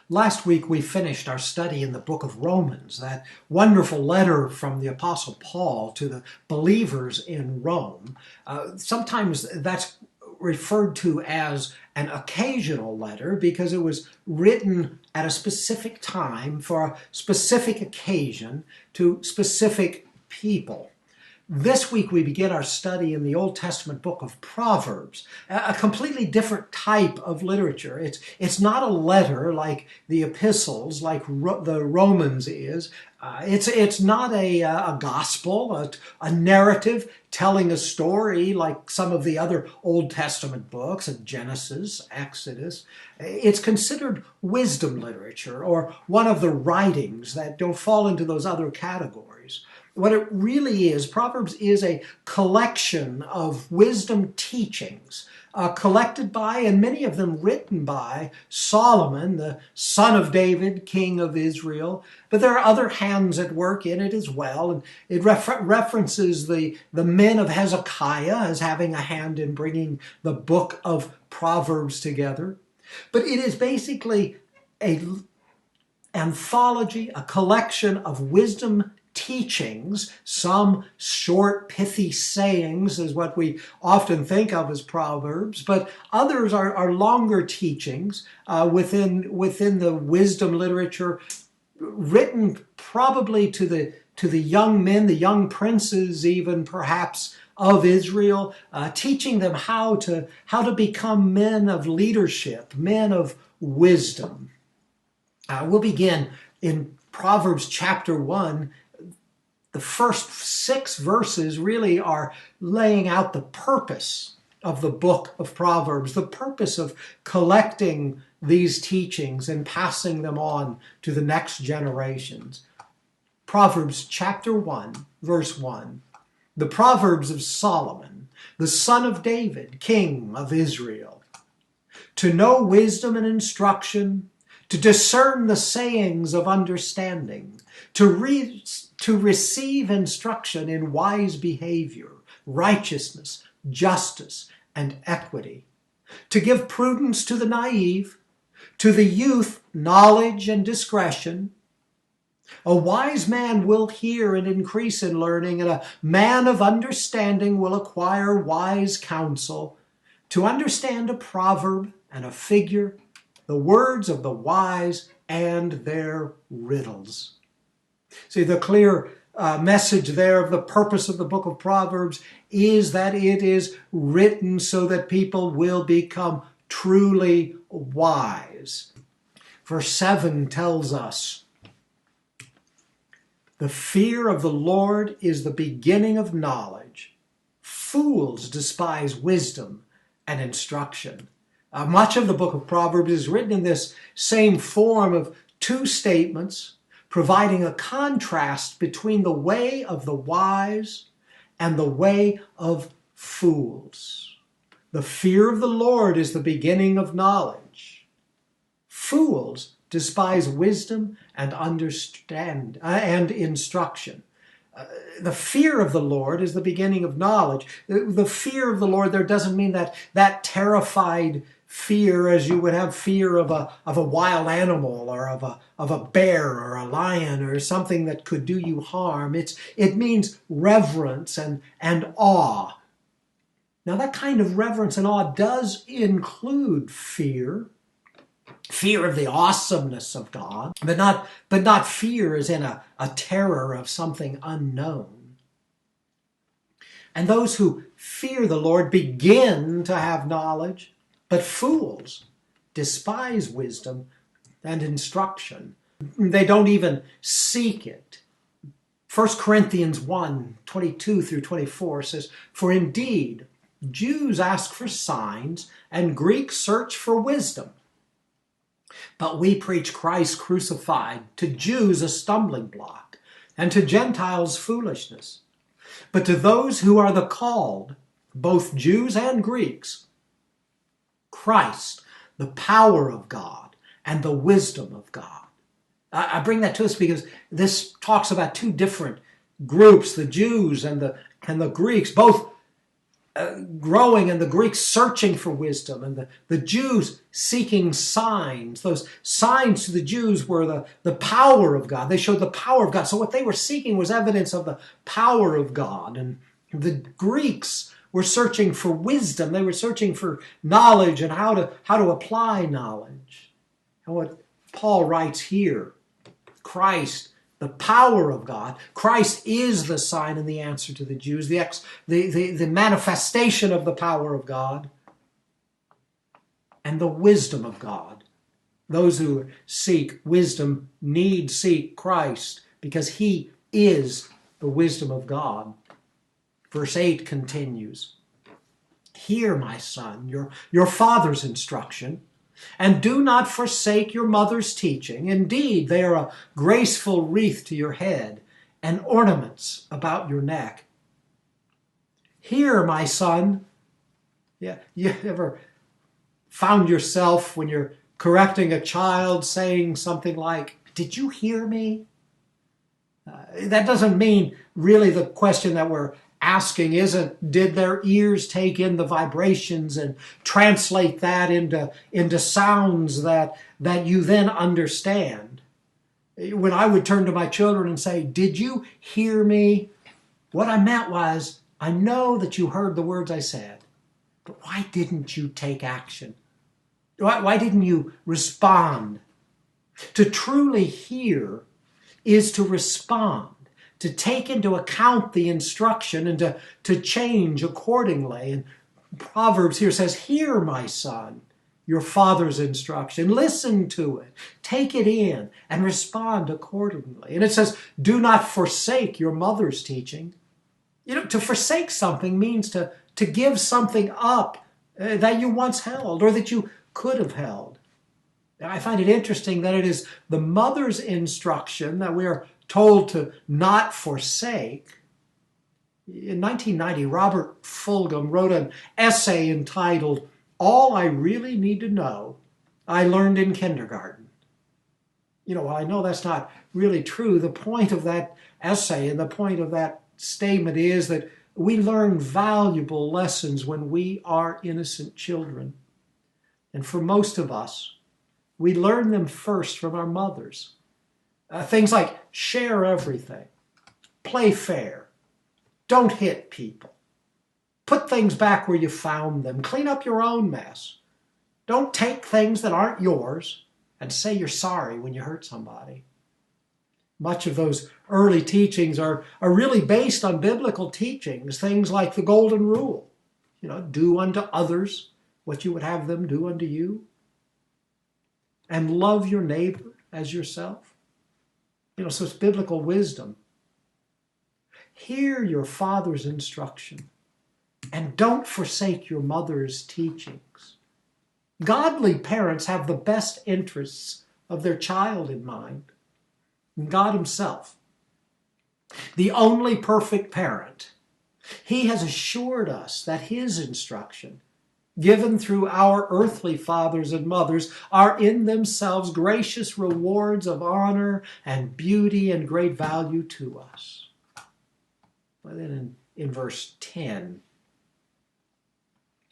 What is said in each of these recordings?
Last week we finished our study in the book of Romans, that wonderful letter from the Apostle Paul to the believers in Rome. Sometimes that's referred to as an occasional letter because it was written at a specific time for a specific occasion to specific people. This week we begin our study in the Old Testament book of Proverbs, a completely different type of literature. It's not a letter like the epistles, like the Romans is. It's not a gospel, a narrative telling a story like some of the other Old Testament books, Genesis, Exodus. It's considered wisdom literature, or one of the writings that don't fall into those other categories. What it really is, Proverbs is a collection of wisdom teachings collected by, and many of them written by, Solomon, the son of David, king of Israel. But there are other hands at work in it as well. And it references the men of Hezekiah as having a hand in bringing the book of Proverbs together. But it is basically an anthology, a collection of wisdom teachings, some short, pithy sayings is what we often think of as Proverbs, but others are longer teachings within the wisdom literature, written probably to the young men, the young princes even perhaps of Israel, teaching them how to become men of leadership, men of wisdom. We'll begin in Proverbs chapter 1. The first 6 verses really are laying out the purpose of the book of Proverbs, the purpose of collecting these teachings and passing them on to the next generations. Proverbs chapter 1, verse 1. The Proverbs of Solomon, the son of David, king of Israel. To know wisdom and instruction, to discern the sayings of understanding, to receive instruction in wise behavior, righteousness, justice, and equity, to give prudence to the naive, to the youth knowledge and discretion. A wise man will hear and increase in learning, and a man of understanding will acquire wise counsel. To understand a proverb and a figure, the words of the wise and their riddles. See, the clear message there of the purpose of the book of Proverbs is that it is written so that people will become truly wise. Verse 7 tells us, the fear of the Lord is the beginning of knowledge. Fools despise wisdom and instruction. Much of the book of Proverbs is written in this same form of 2 statements, providing a contrast between the way of the wise and the way of fools. The fear of the Lord is the beginning of knowledge. Fools despise wisdom and instruction. The fear of the Lord is the beginning of knowledge. The fear of the Lord there doesn't mean that terrified fear as you would have fear of a wild animal or of a bear or a lion or something that could do you harm. It means reverence and awe. Now that kind of reverence and awe does include fear of the awesomeness of God, but not fear as in a terror of something unknown. And those who fear the Lord begin to have knowledge, but fools despise wisdom and instruction. They don't even seek it. 1 Corinthians 1, 22 through 24 says, for indeed, Jews ask for signs and Greeks search for wisdom. But we preach Christ crucified, to Jews a stumbling block, and to Gentiles foolishness. But to those who are the called, both Jews and Greeks, Christ, the power of God and the wisdom of God. I bring that to us because this talks about 2 different groups, the Jews and the Greeks, both growing, and the Greeks searching for wisdom, and the Jews seeking signs. Those signs to the Jews were the power of God. They showed the power of God. So what they were seeking was evidence of the power of God. And the Greeks were searching for wisdom. They were searching for knowledge and how to apply knowledge. And what Paul writes here, Christ, the power of God. Christ is the sign and the answer to the Jews, the manifestation of the power of God and the wisdom of God. Those who seek wisdom need seek Christ because he is the wisdom of God. Verse 8 continues, "Hear, my son, your father's instruction, and do not forsake your mother's teaching. Indeed, they are a graceful wreath to your head and ornaments about your neck." Hear, my son. Yeah, you ever found yourself when you're correcting a child saying something like, "Did you hear me?" That doesn't mean really the question that we're asking isn't, did their ears take in the vibrations and translate that into sounds that you then understand? When I would turn to my children and say, "Did you hear me?" what I meant was, I know that you heard the words I said, but why didn't you take action? Why didn't you respond? To truly hear is to respond, to take into account the instruction and to change accordingly. And Proverbs here says, "Hear, my son, your father's instruction. Listen to it, take it in, and respond accordingly." And it says, "Do not forsake your mother's teaching." To forsake something means to give something up that you once held or that you could have held. I find it interesting that it is the mother's instruction that we are told to not forsake. In 1990, Robert Fulghum wrote an essay entitled, "All I Really Need to Know, I Learned in Kindergarten." I know that's not really true. The point of that essay and the point of that statement is that we learn valuable lessons when we are innocent children. And for most of us, we learn them first from our mothers. Things like share everything, play fair, don't hit people, put things back where you found them, clean up your own mess, don't take things that aren't yours, and say you're sorry when you hurt somebody. Much of those early teachings are really based on biblical teachings, things like the Golden Rule. Do unto others what you would have them do unto you, and love your neighbor as yourself. So it's biblical wisdom. Hear your father's instruction, and don't forsake your mother's teachings. Godly parents have the best interests of their child in mind. God himself, the only perfect parent, he has assured us that his instruction, given through our earthly fathers and mothers, are in themselves gracious rewards of honor and beauty and great value to us. But then in verse 10,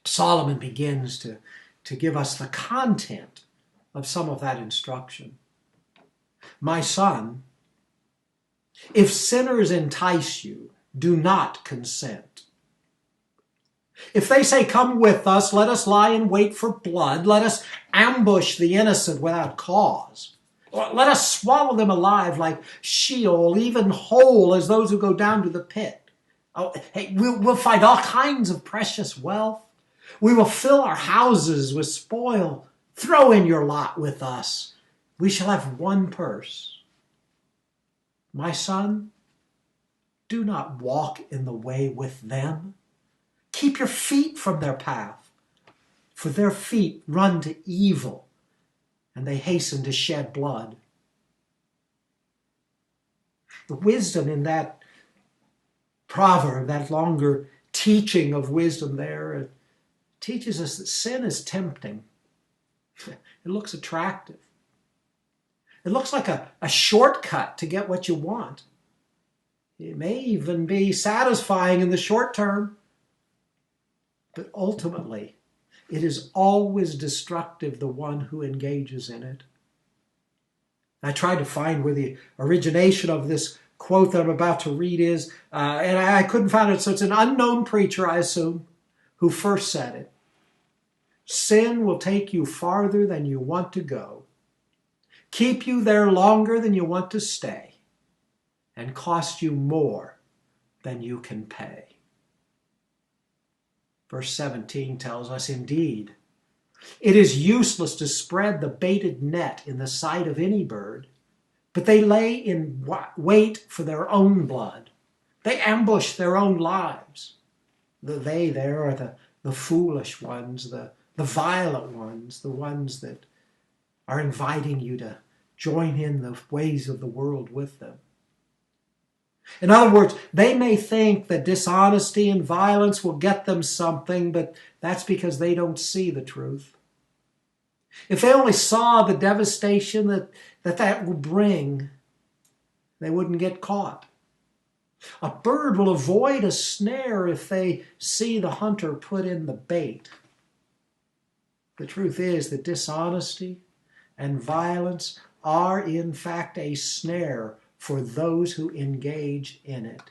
Solomon begins to give us the content of some of that instruction. "My son, if sinners entice you, do not consent. If they say, 'Come with us, let us lie in wait for blood, let us ambush the innocent without cause, or let us swallow them alive like Sheol, even whole as those who go down to the pit.' We'll find all kinds of precious wealth. We will fill our houses with spoil. Throw in your lot with us. We shall have one purse. My son, do not walk in the way with them. Keep your feet from their path, for their feet run to evil, and they hasten to shed blood." The wisdom in that proverb, that longer teaching of wisdom there, it teaches us that sin is tempting. It looks attractive. It looks like a shortcut to get what you want. It may even be satisfying in the short term. But ultimately, it is always destructive, the one who engages in it. I tried to find where the origination of this quote that I'm about to read is, and I couldn't find it, so it's an unknown preacher, I assume, who first said it. Sin will take you farther than you want to go, keep you there longer than you want to stay, and cost you more than you can pay. Verse 17 tells us, indeed, it is useless to spread the baited net in the sight of any bird, but they lay in wait for their own blood. They ambush their own lives. The they there are the foolish ones, the violent ones, the ones that are inviting you to join in the ways of the world with them. In other words, they may think that dishonesty and violence will get them something, but that's because they don't see the truth. If they only saw the devastation that will bring, they wouldn't get caught. A bird will avoid a snare if they see the hunter put in the bait. The truth is that dishonesty and violence are in fact a snare for those who engage in it.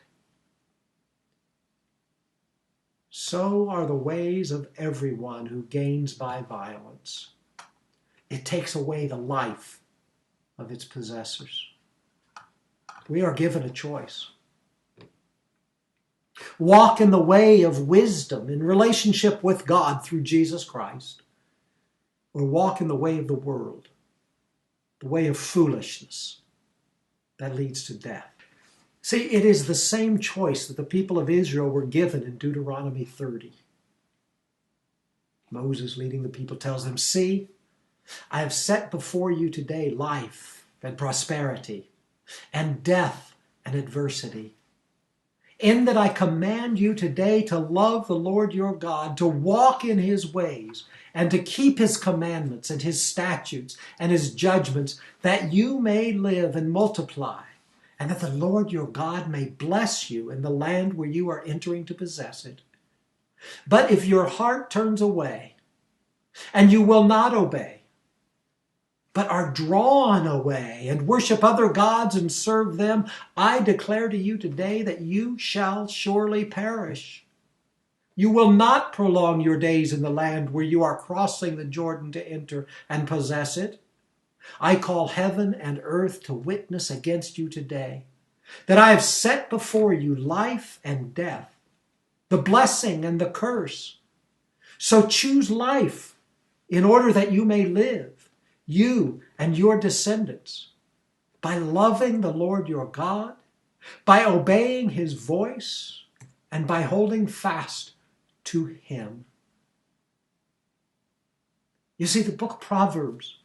So are the ways of everyone who gains by violence. It takes away the life of its possessors. We are given a choice. Walk in the way of wisdom in relationship with God through Jesus Christ, or walk in the way of the world, the way of foolishness that leads to death. See, it is the same choice that the people of Israel were given in Deuteronomy 30. Moses, leading the people, tells them, see, I have set before you today life and prosperity, and death and adversity. In that I command you today to love the Lord your God, to walk in his ways, and to keep his commandments and his statutes and his judgments, that you may live and multiply, and that the Lord your God may bless you in the land where you are entering to possess it. But if your heart turns away, and you will not obey, but are drawn away and worship other gods and serve them, I declare to you today that you shall surely perish. You will not prolong your days in the land where you are crossing the Jordan to enter and possess it. I call heaven and earth to witness against you today, that I have set before you life and death, the blessing and the curse. So choose life in order that you may live, you and your descendants, by loving the Lord your God, by obeying his voice, and by holding fast to him. You see, the book of Proverbs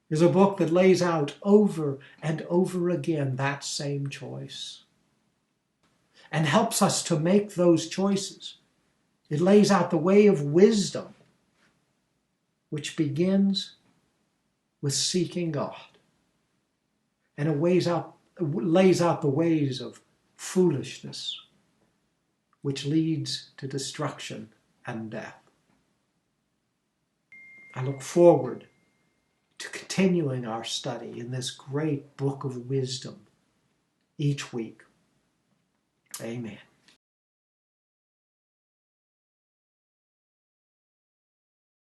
is a book that lays out over and over again that same choice and helps us to make those choices. It lays out the way of wisdom, which begins with seeking God, and it lays out the ways of foolishness, which leads to destruction and death. I look forward to continuing our study in this great book of wisdom each week. Amen.